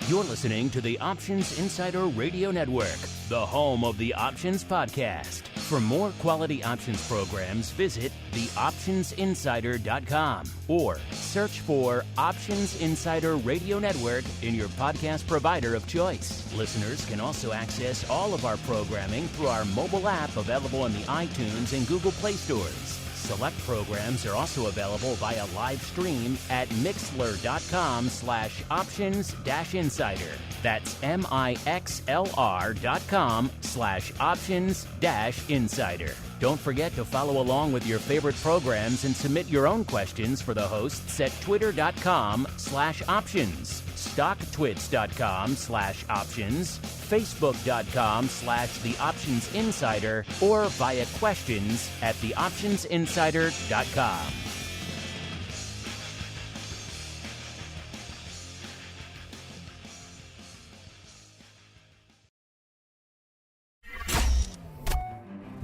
You're listening to the Options Insider Radio Network, the home of the Options Podcast. For more quality options programs, visit theoptionsinsider.com or search for Options Insider Radio Network in your podcast provider of choice. Listeners can also access all of our programming through our mobile app available in the iTunes and Google Play stores. Select programs are also available via live stream at mixlr.com/options-insider. That's mixlr.com/options-insider. Don't forget to follow along with your favorite programs and submit your own questions for the hosts at twitter.com/options, stocktwits.com/options, facebook.com/theoptionsinsider, or via questions at theoptionsinsider.com.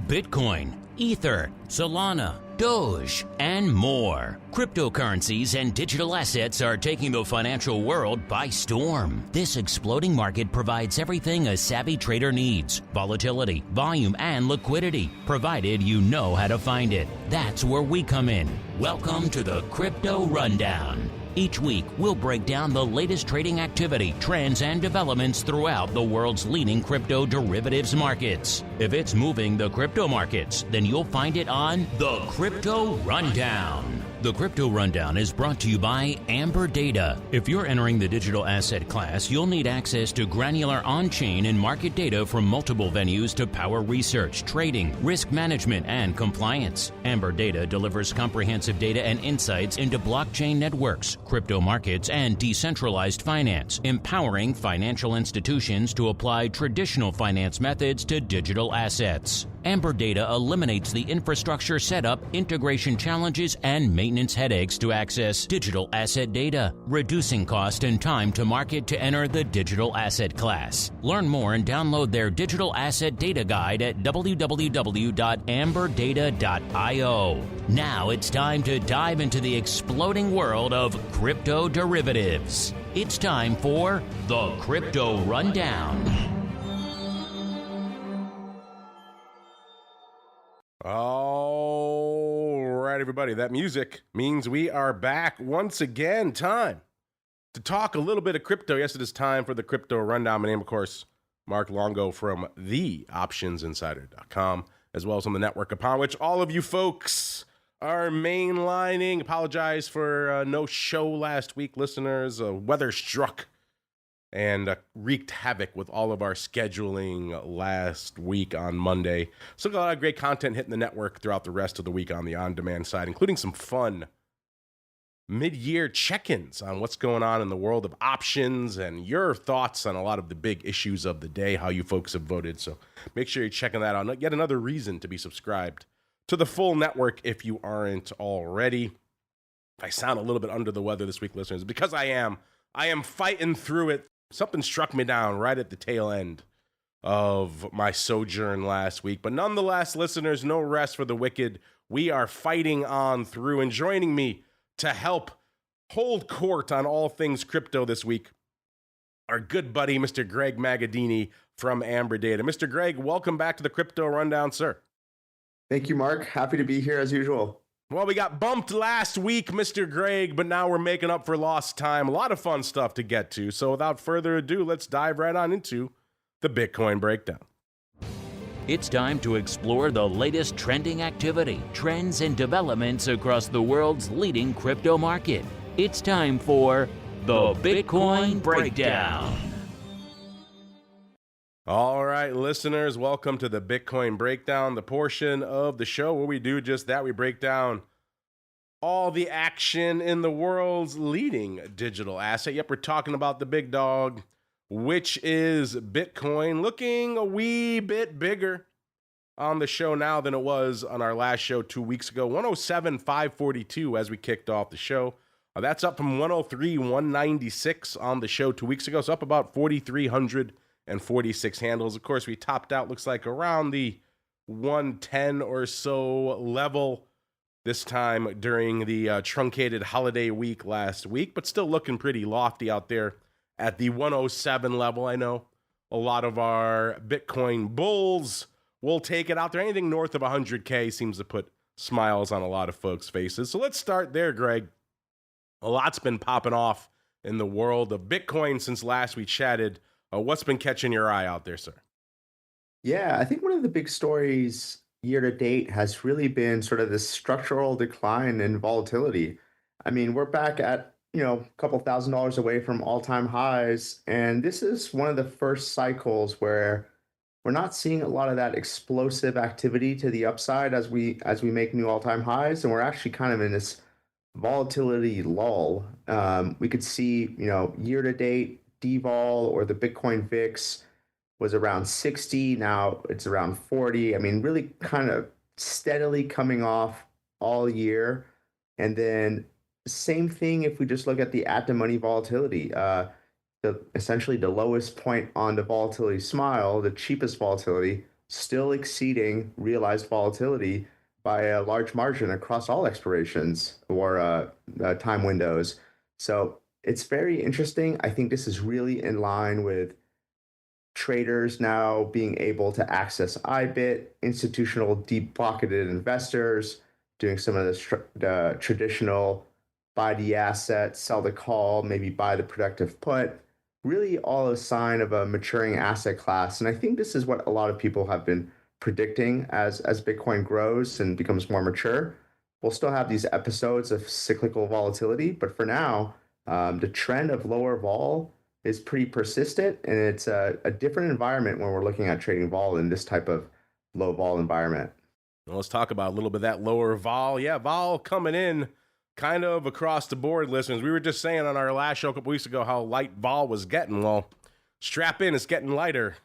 Bitcoin, Ether, Solana, Doge, and more. Cryptocurrencies and digital assets are taking the financial world by storm. This exploding market provides everything a savvy trader needs: volatility, volume, and liquidity, provided you know how to find it. That's where we come in. Welcome to the Crypto Rundown. Each week, we'll break down the latest trading activity, trends, and developments throughout the world's leading crypto derivatives markets. If it's moving the crypto markets, then you'll find it on the Crypto Rundown. The Crypto Rundown is brought to you by Amberdata. If you're entering the digital asset class, you'll need access to granular on-chain and market data from multiple venues to power research, trading, risk management, and compliance. Amberdata delivers comprehensive data and insights into blockchain networks, crypto markets, and decentralized finance, empowering financial institutions to apply traditional finance methods to digital assets. Amberdata eliminates the infrastructure setup, integration challenges, and maintenance headaches to access digital asset data, reducing cost and time to market to enter the digital asset class. Learn more and download their digital asset data guide at www.amberdata.io. Now it's time to dive into the exploding world of crypto derivatives. It's time for the Crypto Rundown. All right, everybody, that music means we are back once again. Time to talk a little bit of crypto. Yes, it is time for the Crypto Rundown. My name, of course, Mark Longo from theoptionsinsider.com, as well as on the network upon which all of you folks are mainlining. Apologize for no show last week, listeners. Weather struck and wreaked havoc with all of our scheduling last week on Monday. So got a lot of great content hitting the network throughout the rest of the week on the on-demand side, including some fun mid-year check-ins on what's going on in the world of options and your thoughts on a lot of the big issues of the day, how you folks have voted. So make sure you're checking that out. Yet another reason to be subscribed to the full network if you aren't already. If I sound a little bit under the weather this week, listeners, because I am fighting through it. Something struck me down right at the tail end of my sojourn last week. But nonetheless, listeners, no rest for the wicked. We are fighting on through, and joining me to help hold court on all things crypto this week, our good buddy, Mr. Greg Magadini from Amberdata. Mr. Greg, welcome back to the Crypto Rundown, sir. Thank you, Mark. Happy to be here as usual. Well, we got bumped last week, Mr. Greg, but now we're making up for lost time. A lot of fun stuff to get to. So without further ado, let's dive right on into the Bitcoin breakdown. It's time to explore the latest trending activity, trends, and developments across the world's leading crypto market. It's time for the Bitcoin Breakdown. All right, listeners, welcome to the Bitcoin Breakdown, the portion of the show where we do just that. We break down all the action in the world's leading digital asset. Yep, we're talking about the big dog, which is Bitcoin, looking a wee bit bigger on the show now than it was on our last show 2 weeks ago. 107,542 as we kicked off the show. That's up from 103,196 on the show 2 weeks ago, so up about 4,346 handles. Of course, we topped out, looks like, around the 110 or so level this time during the truncated holiday week last week, but still looking pretty lofty out there at the 107 level. I know a lot of our Bitcoin bulls will take it out there. Anything north of 100K seems to put smiles on a lot of folks' faces. So let's start there, Greg. A lot's been popping off in the world of Bitcoin since last we chatted. What's been catching your eye out there, sir? Yeah, I think one of the big stories year to date has really been sort of this structural decline in volatility. I mean, we're back at, a couple $1,000s away from all-time highs, and this is one of the first cycles where we're not seeing a lot of that explosive activity to the upside as we make new all-time highs, and we're actually kind of in this volatility lull. We could see, year to date, DVol or the Bitcoin VIX was around 60. Now it's around 40. I mean, really kind of steadily coming off all year. And then same thing if we just look at the at-the-money volatility. Essentially the lowest point on the volatility smile, the cheapest volatility, still exceeding realized volatility by a large margin across all expirations or time windows. So it's very interesting. I think this is really in line with traders now being able to access IBIT, institutional deep-pocketed investors doing some of the traditional buy the asset, sell the call, maybe buy the productive put. Really all a sign of a maturing asset class. And I think this is what a lot of people have been predicting as Bitcoin grows and becomes more mature. We'll still have these episodes of cyclical volatility, but for now, the trend of lower vol is pretty persistent, and it's a different environment when we're looking at trading vol in this type of low vol environment. Well, let's talk about a little bit of that lower vol. Yeah, vol coming in kind of across the board, listeners. We were just saying on our last show a couple weeks ago how light vol was getting. Well, strap in, it's getting lighter.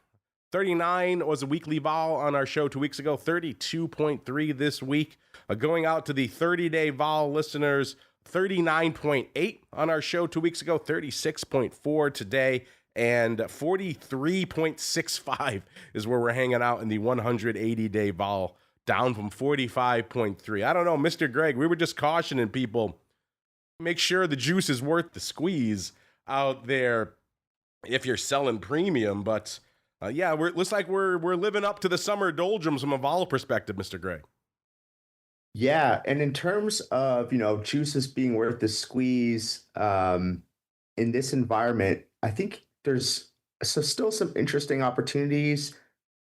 39 was a weekly vol on our show 2 weeks ago, 32.3 this week. Going out to the 30-day vol listeners, 39.8 on our show 2 weeks ago, 36.4 today, and 43.65 is where we're hanging out in the 180-day vol, down from 45.3. I don't know, Mr. Greg, we were just cautioning people, make sure the juice is worth the squeeze out there if you're selling premium, but yeah, looks like we're living up to the summer doldrums from a vol perspective, Mr. Greg. Yeah, and in terms of juices being worth the squeeze in this environment, I think there's still some interesting opportunities.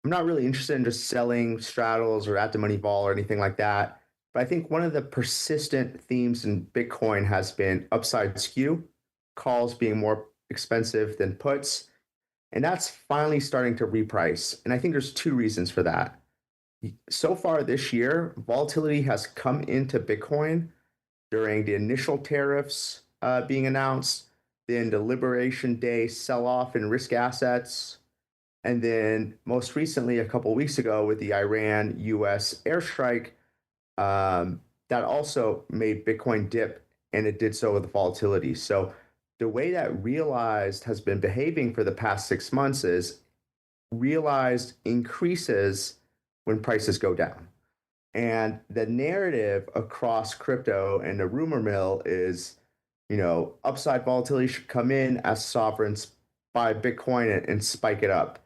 I'm not really interested in just selling straddles or at-the-money vol or anything like that, but I think one of the persistent themes in Bitcoin has been upside skew, calls being more expensive than puts. And that's finally starting to reprice. And I think there's two reasons for that. So far this year, volatility has come into Bitcoin during the initial tariffs being announced, then the Liberation Day sell-off in risk assets, and then most recently, a couple of weeks ago, with the Iran-US airstrike, that also made Bitcoin dip, and it did so with the volatility. So the way that realized has been behaving for the past 6 months is realized increases when prices go down. And the narrative across crypto and the rumor mill is, upside volatility should come in as sovereigns buy Bitcoin and spike it up.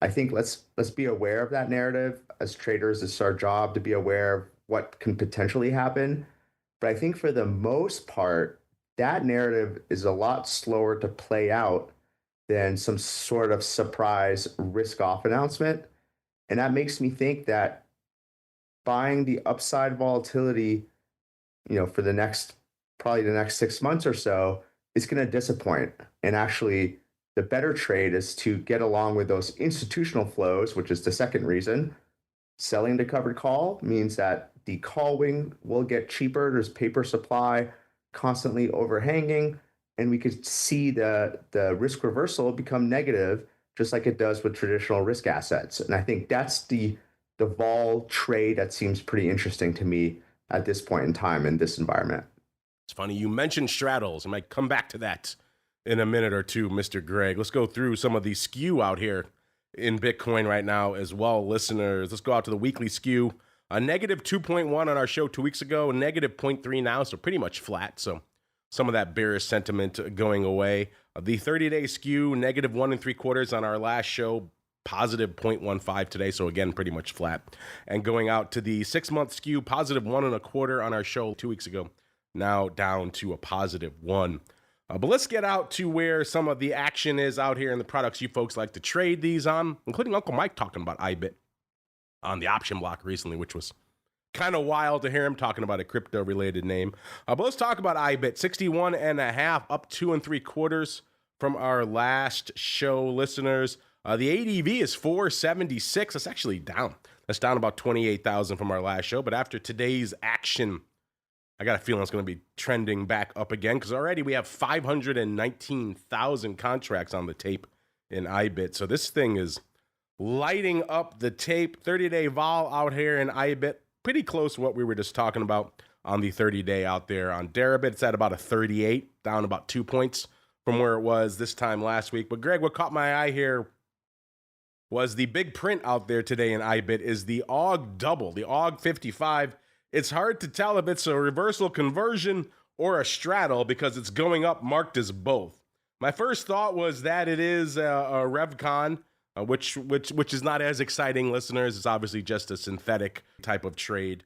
I think let's be aware of that narrative. As traders, it's our job to be aware of what can potentially happen. But I think for the most part, that narrative is a lot slower to play out than some sort of surprise risk-off announcement. And that makes me think that buying the upside volatility, for probably the next 6 months or so, is going to disappoint. And actually, the better trade is to get along with those institutional flows, which is the second reason. Selling the covered call means that the call wing will get cheaper. There's paper supply constantly overhanging, and we could see the risk reversal become negative, just like it does with traditional risk assets. And I think that's the vol trade that seems pretty interesting to me at this point in time in this environment. It's funny, you mentioned straddles. I might come back to that in a minute or two, Mr. Greg. Let's go through some of the skew out here in Bitcoin right now as well, listeners. Let's go out to the weekly skew. A negative 2.1 on our show 2 weeks ago, a negative 0.3 now, so pretty much flat. So some of that bearish sentiment going away. The 30-day skew, negative 1 3/4 on our last show, positive 0.15 today. So again, pretty much flat. And going out to the 6-month skew, positive 1 1/4 on our show 2 weeks ago, now down to a positive 1. But let's get out to where some of the action is out here in the products you folks like to trade these on, including Uncle Mike talking about IBIT on the option block recently, which was kind of wild to hear him talking about a crypto-related name. But let's talk about IBIT, 61.5, up 2 3/4 from our last show, listeners. The ADV is 476. That's actually down. That's down about 28,000 from our last show. But after today's action, I got a feeling it's going to be trending back up again because already we have 519,000 contracts on the tape in IBIT. So this thing is lighting up the tape. 30-day vol out here in IBIT, pretty close to what we were just talking about on the 30-day out there on Deribit. It's at about a 38, down about 2 points from where it was this time last week. But Greg, what caught my eye here was the big print out there today in IBIT is the AUG double, the AUG 55. It's hard to tell if it's a reversal conversion or a straddle because it's going up marked as both. My first thought was that it is a RevCon, which is not as exciting, listeners. It's obviously just a synthetic type of trade.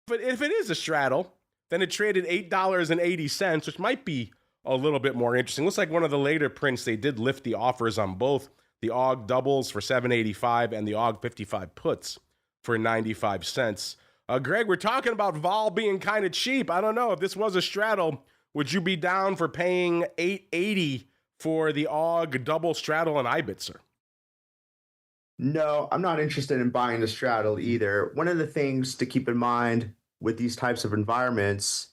But if it is a straddle, then it traded $8.80, which might be a little bit more interesting. Looks like one of the later prints, they did lift the offers on both the AUG doubles for $7.85 and the AUG 55 puts for 95 cents. Greg, we're talking about vol being kind of cheap. I don't know if this was a straddle. Would you be down for paying $8.80 for the AUG double straddle and IBIT, sir? No, I'm not interested in buying the straddle either. One of the things to keep in mind with these types of environments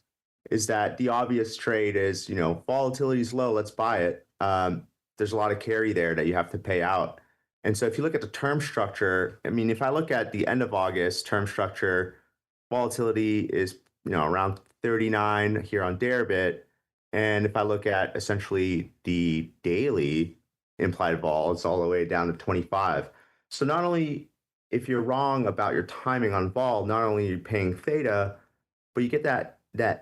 is that the obvious trade is, volatility is low, let's buy it. There's a lot of carry there that you have to pay out. And so if you look at the term structure, if I look at the end of August term structure, volatility is, around 39 here on Deribit. And if I look at essentially the daily implied vol, it's all the way down to 25. So not only if you're wrong about your timing on vol, not only are you paying theta, but you get that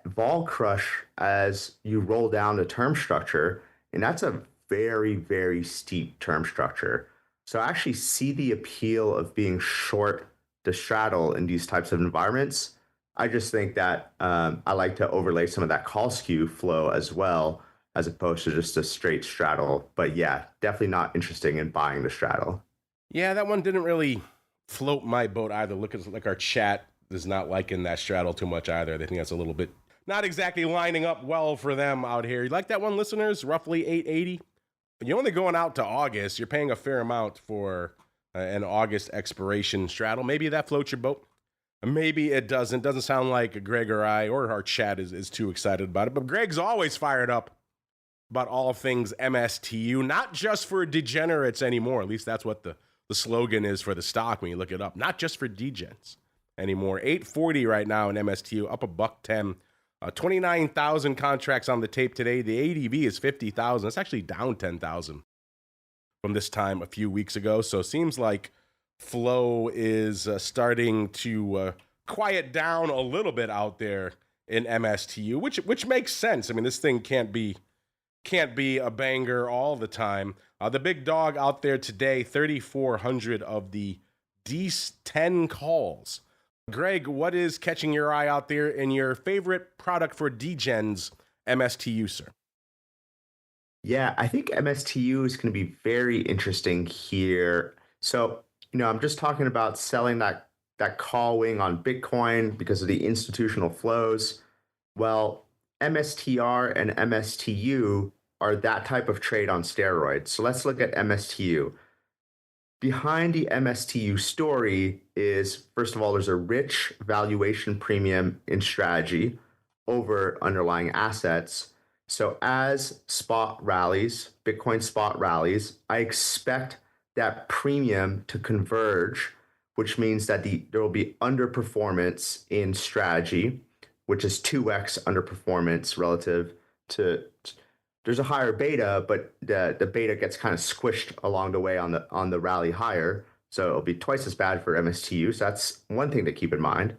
vol crush as you roll down the term structure. And that's a very, very steep term structure. So I actually see the appeal of being short the straddle in these types of environments. I just think that I like to overlay some of that call skew flow as well, as opposed to just a straight straddle. But yeah, definitely not interested in buying the straddle. Yeah, that one didn't really float my boat either. Look at like our chat is not liking that straddle too much either. They think that's a little bit not exactly lining up well for them out here. You like that one, listeners? Roughly $8.80. You're only going out to August. You're paying a fair amount for an August expiration straddle. Maybe that floats your boat. Maybe it doesn't. Doesn't sound like Greg or I or our chat is too excited about it. But Greg's always fired up about all things MSTU, not just for degenerates anymore. At least that's what the slogan is for the stock when you look it up. Not just for degens anymore. 840 right now in MSTU, up $1.10. 29,000 contracts on the tape today. The ADV is 50,000. It's actually down 10,000 from this time a few weeks ago. So it seems like flow is starting to quiet down a little bit out there in MSTU, which makes sense. This thing can't be a banger all the time. The big dog out there today, 3,400 of the D10 calls. Greg, what is catching your eye out there in your favorite product for degens, MSTU, sir? Yeah, I think MSTU is going to be very interesting here. So, I'm just talking about selling that call wing on Bitcoin because of the institutional flows. Well, MSTR and MSTU are that type of trade on steroids. So let's look at MSTU. Behind the MSTU story is, first of all, there's a rich valuation premium in strategy over underlying assets. So as spot rallies, Bitcoin spot rallies, I expect that premium to converge, which means that there will be underperformance in strategy, which is 2x underperformance relative to, there's a higher beta, but the beta gets kind of squished along the way on the rally higher. So it'll be twice as bad for MSTU. So that's one thing to keep in mind.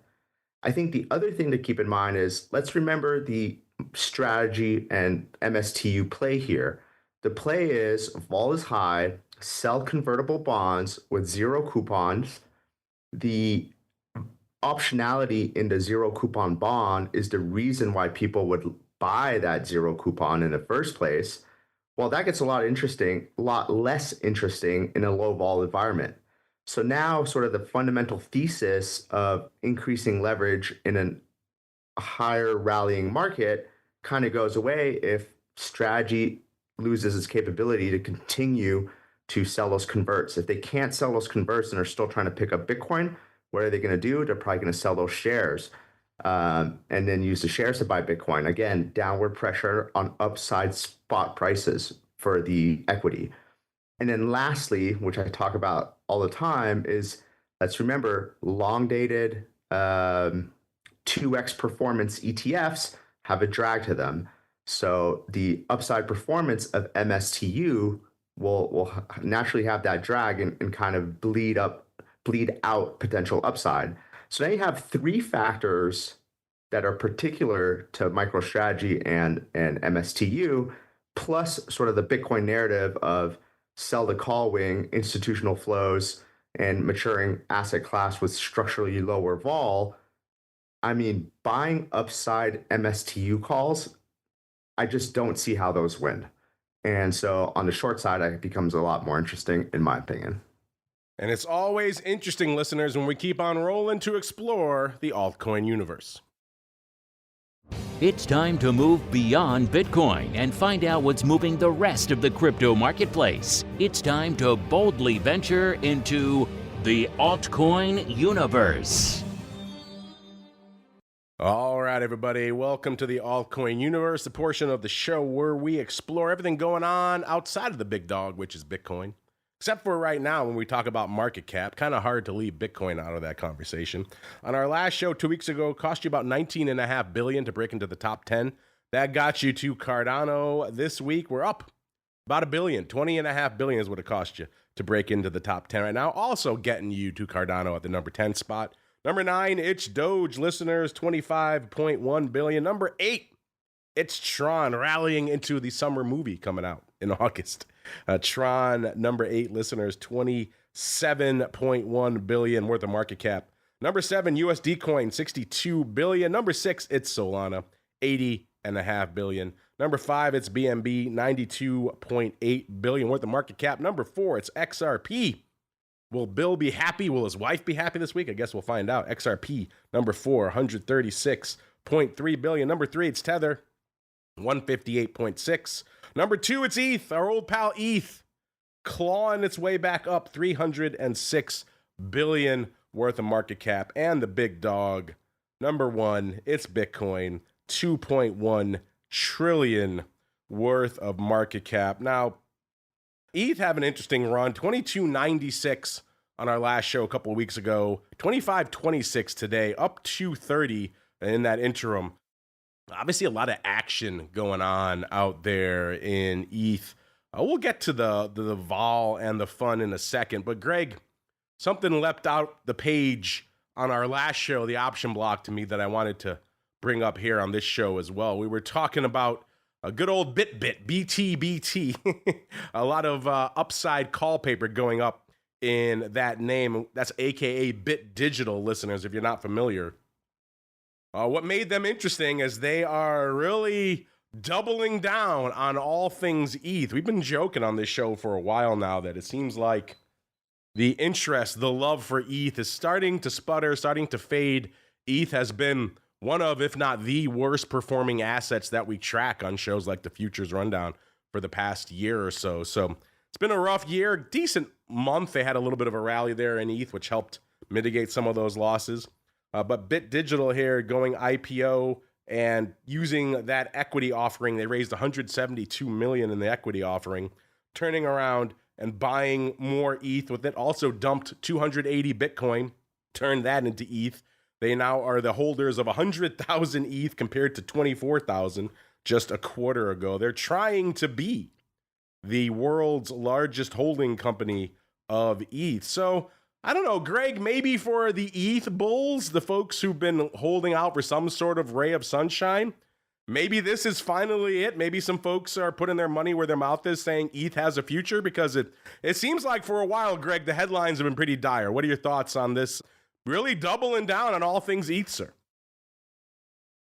I think the other thing to keep in mind is, let's remember the strategy and MSTU play here. The play is vol is high, sell convertible bonds with zero coupons. The optionality in the zero coupon bond is the reason why people would buy that zero coupon in the first place. Well, that gets a lot less interesting in a low vol environment. So now sort of the fundamental thesis of increasing leverage in a higher rallying market kind of goes away if strategy loses its capability to continue to sell those converts. If they can't sell those converts and are still trying to pick up Bitcoin, what are they going to do? They're probably going to sell those shares and then use the shares to buy Bitcoin. Again, downward pressure on upside spot prices for the equity. And then lastly, which I talk about all the time, is let's remember long dated 2x performance ETFs have a drag to them. So the upside performance of MSTU will naturally have that drag and kind of bleed out potential upside. So now you have three factors that are particular to MicroStrategy and MSTU, plus sort of the Bitcoin narrative of sell the call wing, institutional flows, and maturing asset class with structurally lower vol. I mean, buying upside MSTU calls, I just don't see how those win. And so on the short side, it becomes a lot more interesting, in my opinion. And it's always interesting, listeners, when we keep on rolling to explore the altcoin universe. It's time to move beyond Bitcoin and find out what's moving the rest of the crypto marketplace. It's time to boldly venture into the altcoin universe. All right, everybody, welcome to the altcoin universe, the portion of the show where we explore everything going on outside of the big dog, which is Bitcoin. Except for right now, when we talk about market cap, kind of hard to leave Bitcoin out of that conversation. On our last show 2 weeks ago, it cost you about $19.5 billion to break into the top 10. That got you to Cardano. This week, we're up about $1 billion. $20.5 billion is what it cost you to break into the top 10 right now. Also getting you to Cardano at the number 10 spot. Number 9, it's Doge, listeners, $25.1 billion. Number 8, it's Tron, rallying into the summer movie coming out in August. Tron, number 8, listeners, $27.1 billion worth of market cap. Number 7, USD Coin, $62 billion. Number 6, it's Solana, $80.5 billion. Number 5, it's BNB, $92.8 billion worth of market cap. Number 4, it's XRP. Will Bill be happy? Will his wife be happy this week? I guess we'll find out. XRP, number 4, $136.3 billion. Number 3, it's Tether, $158.6. Number 2, it's ETH, our old pal ETH, clawing its way back up, $306 billion worth of market cap. And the big dog, number 1, it's Bitcoin, $2.1 trillion worth of market cap. Now, ETH have an interesting run, 22.96 on our last show a couple of weeks ago, 25.26 today, up 230 in that interim. Obviously, a lot of action going on out there in ETH. We'll get to the vol and the fun in a second. But Greg, something leapt out the page on our last show, the option block, to me that I wanted to bring up here on this show as well. We were talking about a good old BT. A lot of upside call paper going up in that name. That's AKA Bit Digital, listeners, if you're not familiar. What made them interesting is they are really doubling down on all things ETH. We've been joking on this show for a while now that it seems like the interest, the love for ETH is starting to sputter, starting to fade. ETH has been one of, if not the worst performing assets that we track on shows like the Futures Rundown for the past year or so. So it's been a rough year, decent month. They had a little bit of a rally there in ETH, which helped mitigate some of those losses. But Bit Digital here going IPO and using that equity offering, they raised $172 million in the equity offering, turning around and buying more ETH with it. Also dumped 280 Bitcoin, turned that into ETH. They now are the holders of 100,000 ETH compared to 24,000 just a quarter ago. They're trying to be the world's largest holding company of ETH. So I don't know, Greg, maybe for the ETH bulls, the folks who've been holding out for some sort of ray of sunshine, maybe this is finally it. Maybe some folks are putting their money where their mouth is, saying ETH has a future, because it seems like for a while, Greg, the headlines have been pretty dire. What are your thoughts on this? Really doubling down on all things ETH, sir.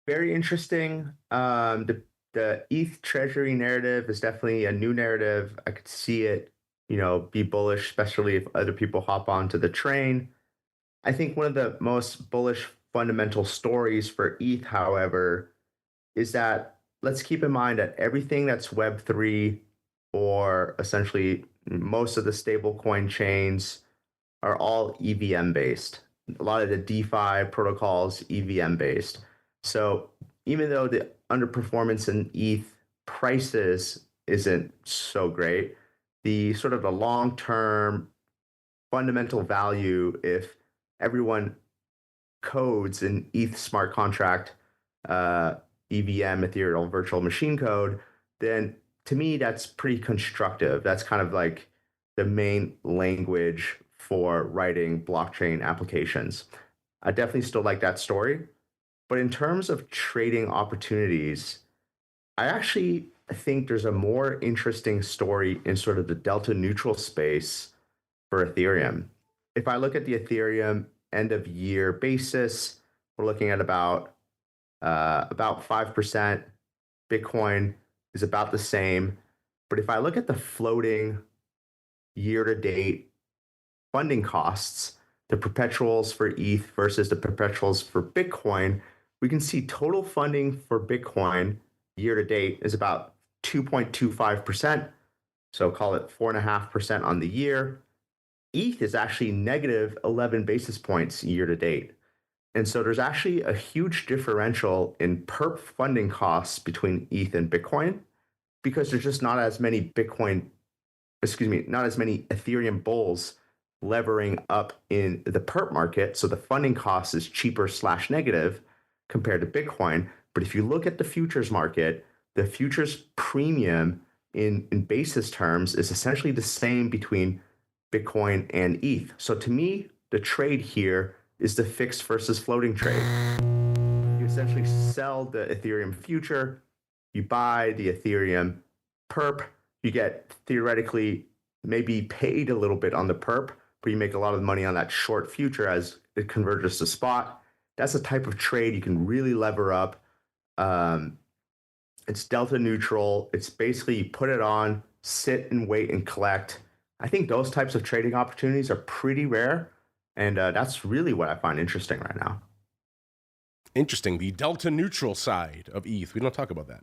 Very interesting. The ETH treasury narrative is definitely a new narrative. I could see it, be bullish, especially if other people hop onto the train. I think one of the most bullish fundamental stories for ETH, however, is that let's keep in mind that everything that's Web3, or essentially most of the stablecoin chains, are all EVM based. A lot of the DeFi protocols, EVM based. So even though the underperformance in ETH prices isn't so great, the sort of the long-term fundamental value, if everyone codes an ETH smart contract, EVM, ethereal virtual machine code, then to me, that's pretty constructive. That's kind of like the main language for writing blockchain applications. I definitely still like that story. But in terms of trading opportunities, I actually think there's a more interesting story in sort of the delta neutral space for Ethereum. If I look at the Ethereum end of year basis, we're looking at about 5%. Bitcoin is about the same. But if I look at the floating year to date funding costs, the perpetuals for ETH versus the perpetuals for Bitcoin, we can see total funding for Bitcoin year to date is about 2.25%. So call it 4.5% on the year. ETH is actually negative 11 basis points year to date. And so there's actually a huge differential in perp funding costs between ETH and Bitcoin, because there's just not as many Ethereum bulls levering up in the perp market. So the funding cost is cheaper / negative compared to Bitcoin. But if you look at the futures market, the futures premium in basis terms is essentially the same between Bitcoin and ETH. So to me, the trade here is the fixed versus floating trade. You essentially sell the Ethereum future, you buy the Ethereum perp, you get theoretically maybe paid a little bit on the perp, but you make a lot of money on that short future as it converges to spot. That's a type of trade you can really lever up. It's delta neutral. It's basically you put it on, sit and wait and collect. I think those types of trading opportunities are pretty rare. And that's really what I find interesting right now. Interesting. The delta neutral side of ETH. We don't talk about that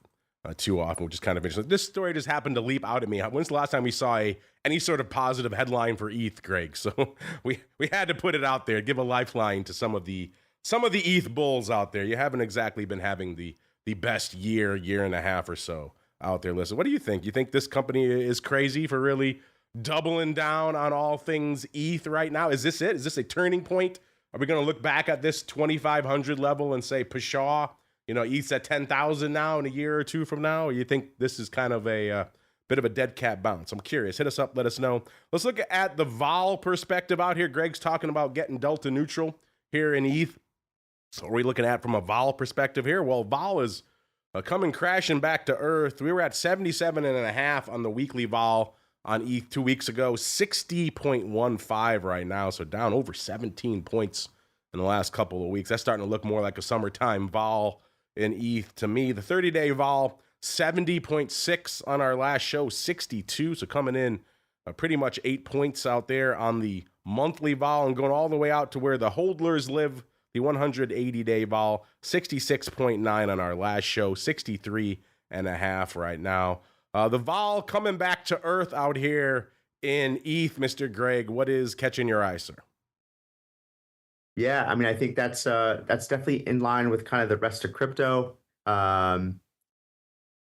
too often, which is kind of interesting. This story just happened to leap out at me. When's the last time we saw any sort of positive headline for ETH, Greg? So we had to put it out there, give a lifeline to some of the ETH bulls out there. You haven't exactly been having the best year and a half or so out there. Listen, what do you think? You think this company is crazy for really doubling down on all things ETH right now? Is this it? Is this a turning point? Are we going to look back at this 2,500 level and say, pshaw, ETH's at 10,000 now in a year or two from now? Or you think this is kind of a bit of a dead cat bounce? I'm curious. Hit us up. Let us know. Let's look at the vol perspective out here. Greg's talking about getting delta neutral here in ETH. So what are we looking at from a vol perspective here? Well, vol is coming crashing back to earth. We were at 77.5 on the weekly vol on ETH 2 weeks ago, 60.15 right now, so down over 17 points in the last couple of weeks. That's starting to look more like a summertime vol in ETH to me. The 30-day vol, 70.6 on our last show, 62, so coming in pretty much 8 points out there on the monthly vol and going all the way out to where the hodlers live, the 180-day vol, 66.9 on our last show, 63.5 right now. The vol coming back to earth out here in ETH, Mr. Greg. What is catching your eye, sir? Yeah, I mean, I think that's definitely in line with kind of the rest of crypto.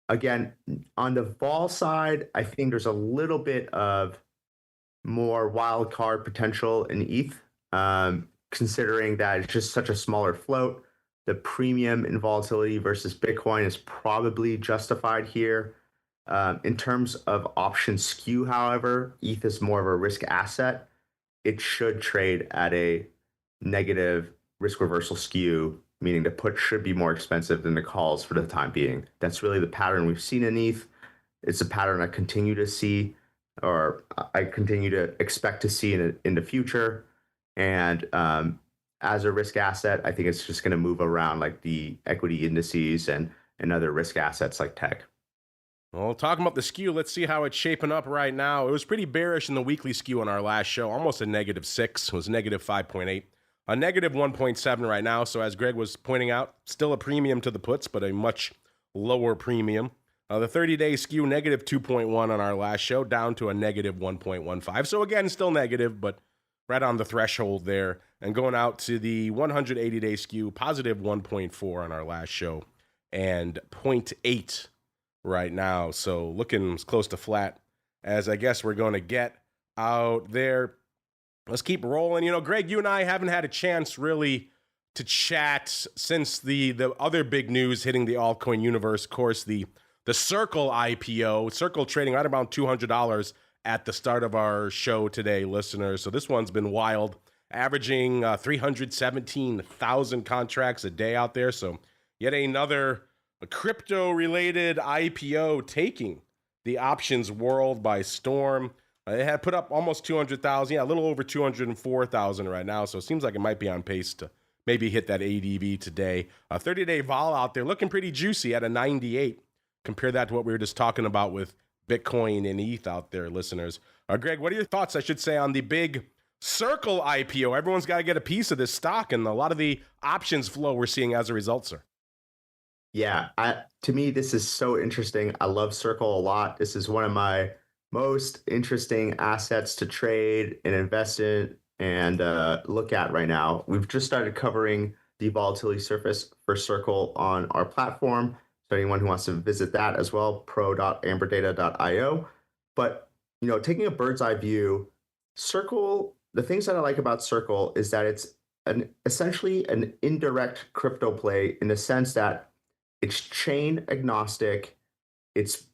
Again, on the vol side, I think there's a little bit of more wild card potential in ETH, considering that it's just such a smaller float. The premium in volatility versus Bitcoin is probably justified here. In terms of option skew, however, ETH is more of a risk asset. It should trade at a negative risk reversal skew meaning the put should be more expensive than the calls for the time being. That's really the pattern we've seen in ETH. It's a pattern I continue to see, or I continue to expect to see in the future. And as a risk asset, I think it's just going to move around like the equity indices and other risk assets like tech. Well, talking about the skew, let's see how it's shaping up right now. It was pretty bearish in the weekly skew on our last show, almost a -6. It was -5.8. A -1.7 right now. So as Greg was pointing out, still a premium to the puts, but a much lower premium. The 30-day skew, -2.1 on our last show, down to a -1.15. So again, still negative, but right on the threshold there. And going out to the 180-day skew, +1.4 on our last show, and 0.8 right now. So looking as close to flat as I guess we're going to get out there. Let's keep rolling. You know, Greg, you and I haven't had a chance really to chat since the other big news hitting the altcoin universe. Of course, the Circle IPO, Circle trading right around $200 at the start of our show today, listeners. So this one's been wild, averaging 317,000 contracts a day out there. So yet another crypto-related IPO taking the options world by storm. They had put up almost 200,000, a little over 204,000 right now. So it seems like it might be on pace to maybe hit that ADV today. A 30-day vol out there looking pretty juicy at a 98. Compare that to what we were just talking about with Bitcoin and ETH out there, listeners. Greg, what are your thoughts, I should say, on the big Circle IPO? Everyone's got to get a piece of this stock and a lot of the options flow we're seeing as a result, sir. Yeah, to me, this is so interesting. I love Circle a lot. This is one of my most interesting assets to trade and invest in and look at right now. We've just started covering the volatility surface for Circle on our platform. So anyone who wants to visit that as well, pro.amberdata.io. But, you know, taking a bird's eye view, Circle, the things that I like about Circle is that it's essentially an indirect crypto play in the sense that it's chain agnostic. It's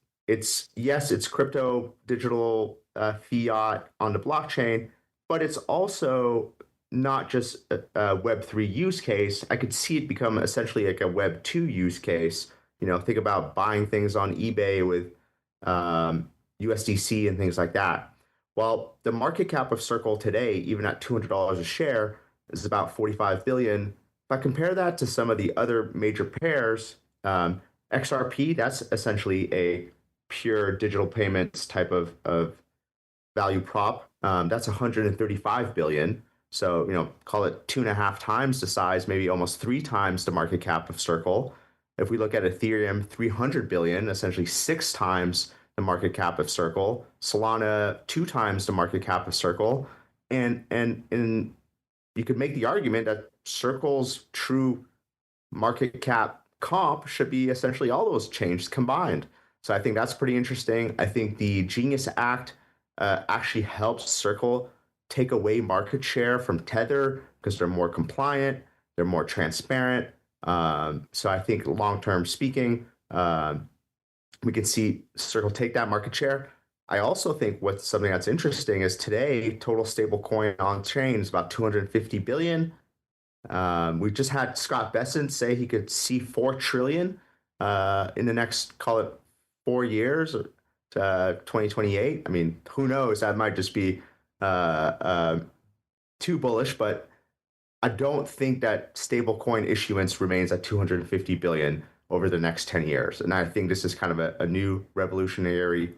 crypto, digital, fiat on the blockchain, but it's also not just a Web3 use case. I could see it become essentially like a Web2 use case. You know, think about buying things on eBay with USDC and things like that. Well, the market cap of Circle today, even at $200 a share, is about 45 billion. If I compare that to some of the other major pairs, XRP, that's essentially a pure digital payments type of value prop. That's 135 billion. So, you know, call it 2.5 times the size, maybe almost 3 times the market cap of Circle. If we look at Ethereum, 300 billion, essentially 6 times the market cap of Circle. Solana, 2 times the market cap of Circle. And you could make the argument that Circle's true market cap comp should be essentially all those chains combined. So I think that's pretty interesting. I think the Genius Act actually helps Circle take away market share from Tether because they're more compliant, they're more transparent. So I think long-term speaking, we can see Circle take that market share. I also think what's something that's interesting is today, total stablecoin on chain is about 250 billion. We just had Scott Bessent say he could see 4 trillion in the next, call it 4 years, 2028. I mean, who knows? That might just be too bullish, but I don't think that stablecoin issuance remains at 250 billion over the next 10 years. And I think this is kind of a new revolutionary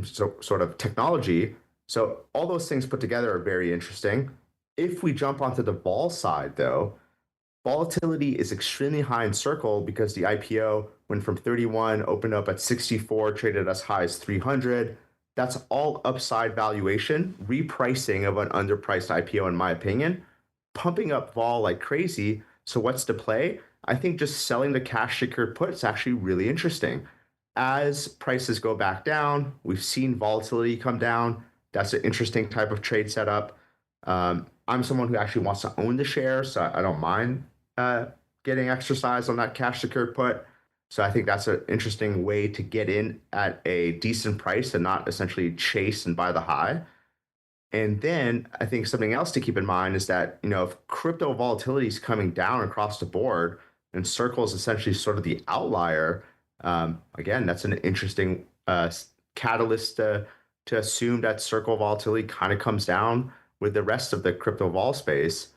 sort of technology. So all those things put together are very interesting. If we jump onto the vol side, though, volatility is extremely high in Circle because the IPO went from 31, opened up at 64, traded as high as 300. That's all upside valuation, repricing of an underpriced IPO, in my opinion, pumping up vol like crazy. So what's the play? I think just selling the cash secured put is actually really interesting. As prices go back down, we've seen volatility come down. That's an interesting type of trade setup. I'm someone who actually wants to own the share, so I don't mind getting exercise on that cash secured put. So I think that's an interesting way to get in at a decent price and not essentially chase and buy the high. And then I think something else to keep in mind is that, if crypto volatility is coming down across the board and Circle is essentially sort of the outlier, again, that's an interesting catalyst to assume that Circle volatility kind of comes down with the rest of the crypto vol space.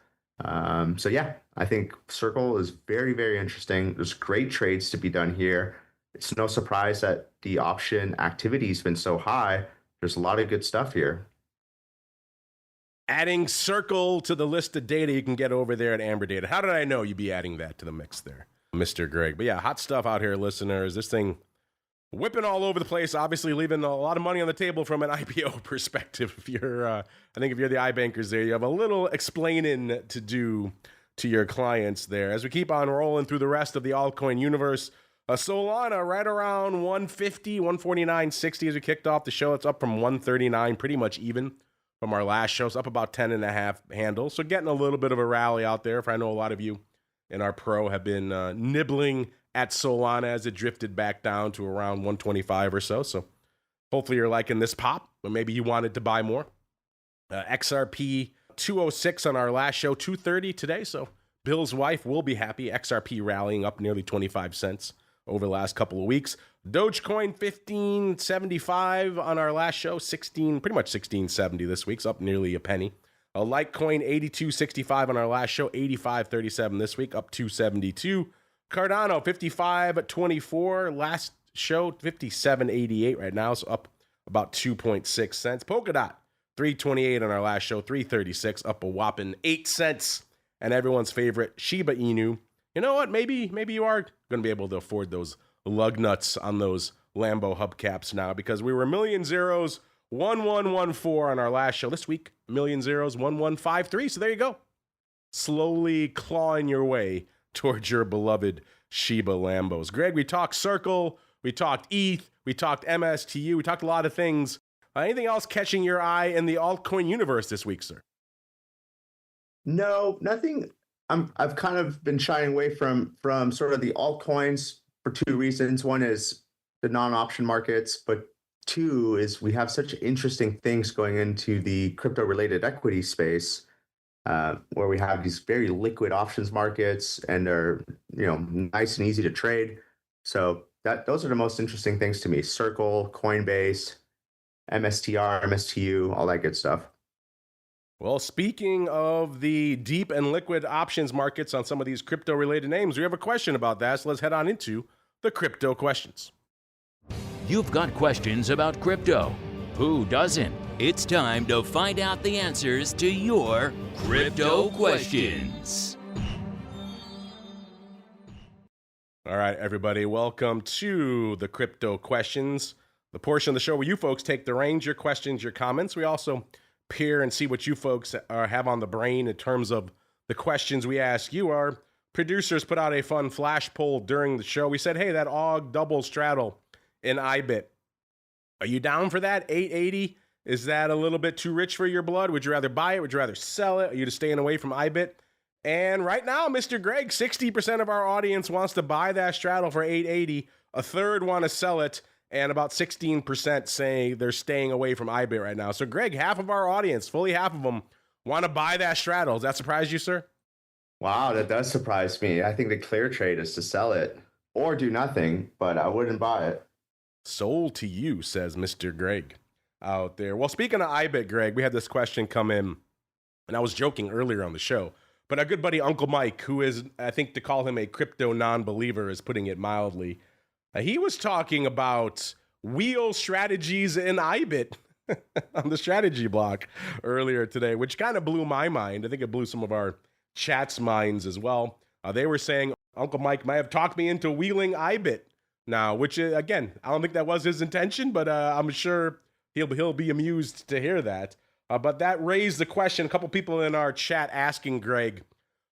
So yeah, I think Circle is very, very interesting. There's great trades to be done here. It's no surprise that the option activity has been so high. There's a lot of good stuff here. Adding Circle to the list of data you can get over there at Amberdata. How did I know you'd be adding that to the mix there, Mr. Greg? But yeah, hot stuff out here, listeners. This thing whipping all over the place, obviously leaving a lot of money on the table from an IPO perspective. If you're, I think if you're the iBankers there, you have a little explaining to do to your clients there. As we keep on rolling through the rest of the altcoin universe, Solana right around 150, 149.60 as we kicked off the show. It's up from 139, pretty much even from our last show. It's up about 10.5 handles. So getting a little bit of a rally out there. If I know a lot of you in our pro have been nibbling at Solana as it drifted back down to around 125 or so. So hopefully you're liking this pop, but maybe you wanted to buy more. XRP 206 on our last show, 230 today. So Bill's wife will be happy. XRP rallying up nearly 25 cents over the last couple of weeks. Dogecoin 1575 on our last show, pretty much 1670 this week's up nearly a penny. A Litecoin 8265 on our last show, 8537 this week, up 272. Cardano 55.24 last show, 57.88 right now, so up about 2.6 cents. Polkadot 328 on our last show, 336, up a whopping 8 cents. And everyone's favorite Shiba Inu. You know what? Maybe you are going to be able to afford those lug nuts on those Lambo hubcaps now, because we were million zeros 1114 on our last show. This week, million zeros 1153. So there you go. Slowly clawing your way towards your beloved Shiba Lambos. Greg, we talked Circle, we talked ETH, we talked MSTU, we talked a lot of things. Anything else catching your eye in the altcoin universe this week, sir? No, nothing. I've kind of been shying away from sort of the altcoins for two reasons. One is the non-option markets, but two is we have such interesting things going into the crypto-related equity space, where we have these very liquid options markets and they're nice and easy to trade. So those are the most interesting things to me: Circle, Coinbase, MSTR, MSTU, all that good stuff. Well, speaking of the deep and liquid options markets on some of these crypto-related names, we have a question about that, so let's head on into the crypto questions. You've got questions about crypto. Who doesn't? It's time to find out the answers to your crypto questions. All right, everybody, welcome to the crypto questions, the portion of the show where you folks take the reins, your questions, your comments. We also peer and see what you folks have on the brain in terms of the questions we ask you. Our producers put out a fun flash poll during the show. We said, hey, that AUG double straddle in IBIT, are you down for that? 880? Is that a little bit too rich for your blood? Would you rather buy it? Would you rather sell it? Are you just staying away from IBIT? And right now, Mr. Greg, 60% of our audience wants to buy that straddle for 880. A third want to sell it. And about 16% say they're staying away from IBIT right now. So, Greg, half of our audience, fully half of them, want to buy that straddle. Does that surprise you, sir? Wow, that does surprise me. I think the clear trade is to sell it or do nothing, but I wouldn't buy it. Sold to you, says Mr. Greg out there. Well, speaking of IBIT, Greg, we had this question come in, and I was joking earlier on the show, but our good buddy Uncle Mike, who is, I think to call him a crypto non-believer is putting it mildly, he was talking about wheel strategies in IBIT on the strategy block earlier today, which kind of blew my mind. I think it blew some of our chat's minds as well. They were saying Uncle Mike might have talked me into wheeling IBIT now, which, again, I don't think that was his intention, but I'm sure he'll be amused to hear that. But that raised the question, a couple people in our chat asking Greg,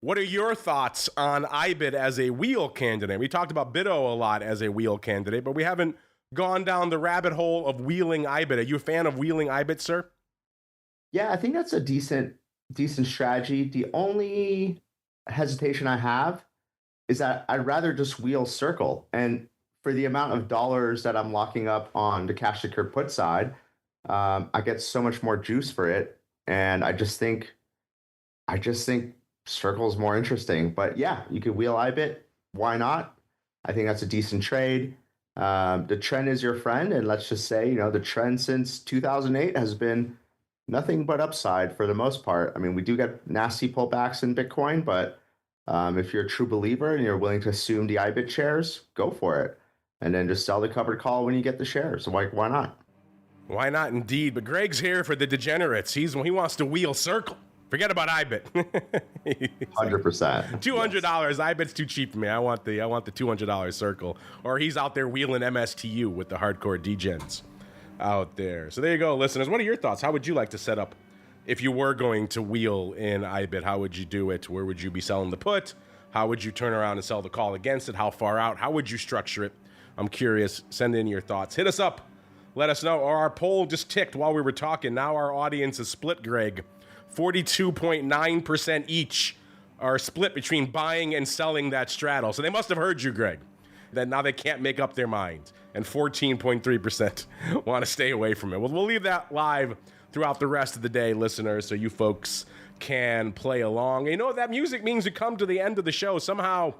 what are your thoughts on IBIT as a wheel candidate? We talked about BITO a lot as a wheel candidate, but we haven't gone down the rabbit hole of wheeling IBIT. Are you a fan of wheeling IBIT, sir? Yeah, I think that's a decent strategy. The only hesitation I have is that I'd rather just wheel Circle. And for the amount of dollars that I'm locking up on the cash secure put side, I get so much more juice for it. And I just think Circle is more interesting. But yeah, you could wheel IBIT. Why not? I think that's a decent trade. The trend is your friend, and let's just say, the trend since 2008 has been nothing but upside for the most part. I mean, we do get nasty pullbacks in Bitcoin, but if you're a true believer and you're willing to assume the IBIT shares, go for it. And then just sell the covered call when you get the shares. So why not? Why not indeed? But Greg's here for the degenerates. He wants to wheel Circle. Forget about IBIT. 100%. $200. Yes. IBIT's too cheap for me. I want the $200 Circle. Or he's out there wheeling MSTU with the hardcore degens out there. So there you go, listeners. What are your thoughts? How would you like to set up if you were going to wheel in IBIT? How would you do it? Where would you be selling the put? How would you turn around and sell the call against it? How far out? How would you structure it? I'm curious. Send in your thoughts. Hit us up. Let us know. Or our poll just ticked while we were talking. Now our audience is split, Greg. 42.9% each are split between buying and selling that straddle. So they must have heard you, Greg. That now they can't make up their minds. And 14.3% want to stay away from it. Well, we'll leave that live throughout the rest of the day, listeners, so you folks can play along. You know, that music means we come to the end of the show. Somehow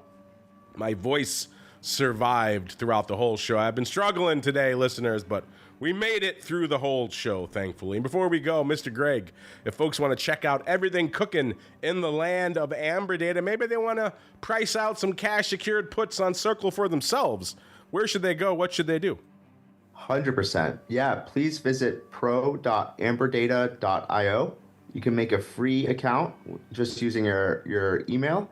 my voice survived throughout the whole show. I've been struggling today, listeners, but we made it through the whole show, thankfully. And before we go, Mr. Greg, if folks want to check out everything cooking in the land of Amberdata, maybe they want to price out some cash-secured puts on Circle for themselves, where should they go? What should they do? 100%. Yeah, please visit pro.amberdata.io. You can make a free account just using your email,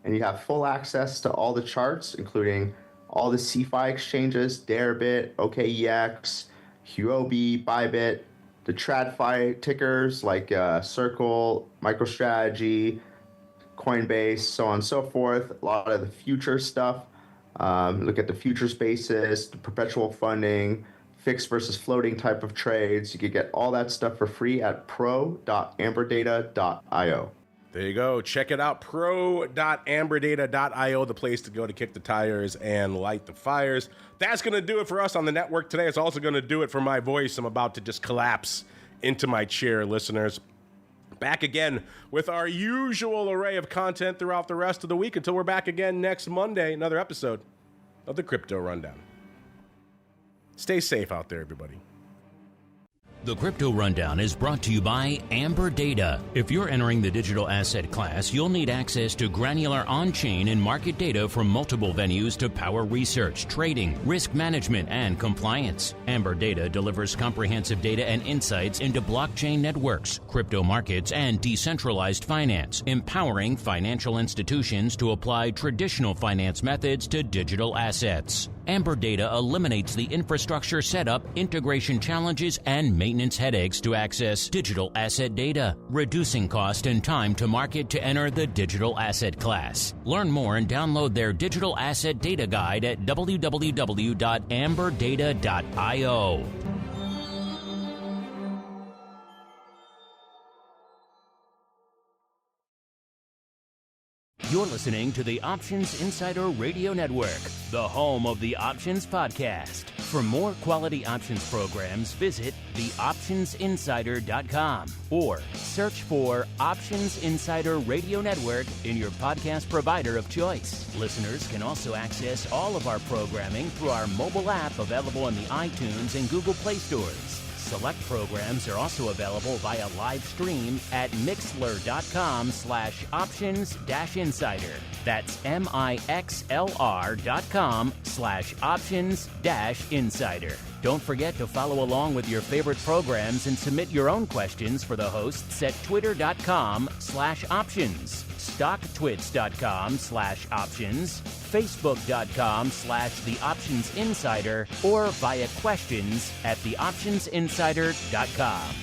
and you have full access to all the charts, including all the CeFi exchanges, Darebit, OKEX, Huobi, Bybit, the TradFi tickers like Circle, MicroStrategy, Coinbase, so on and so forth. A lot of the future stuff. Look at the futures basis, the perpetual funding, fixed versus floating type of trades. You could get all that stuff for free at pro.amberdata.io. There you go. Check it out. pro.amberdata.io, the place to go to kick the tires and light the fires. That's going to do it for us on the network today. It's also going to do it for my voice. I'm about to just collapse into my chair, listeners. Back again with our usual array of content throughout the rest of the week until we're back again next Monday, another episode of the Crypto Rundown. Stay safe out there, everybody. The Crypto Rundown is brought to you by Amberdata. If you're entering the digital asset class, you'll need access to granular on-chain and market data from multiple venues to power research, trading, risk management, and compliance. Amberdata delivers comprehensive data and insights into blockchain networks, crypto markets, and decentralized finance, empowering financial institutions to apply traditional finance methods to digital assets. Amberdata eliminates the infrastructure setup, integration challenges, and maintenance headaches to access digital asset data, reducing cost and time to market to enter the digital asset class. Learn more and download their digital asset data guide at www.amberdata.io. You're listening to the Options Insider Radio Network, the home of the Options Podcast. For more quality options programs, visit theoptionsinsider.com or search for Options Insider Radio Network in your podcast provider of choice. Listeners can also access all of our programming through our mobile app available in the iTunes and Google Play stores. Select programs are also available via live stream at mixlr.com/options-insider. That's mixlr.com/options-insider. Don't forget to follow along with your favorite programs and submit your own questions for the hosts at twitter.com/options, stocktwits.com/options, facebook.com/theoptionsinsider, or via questions@theoptionsinsider.com.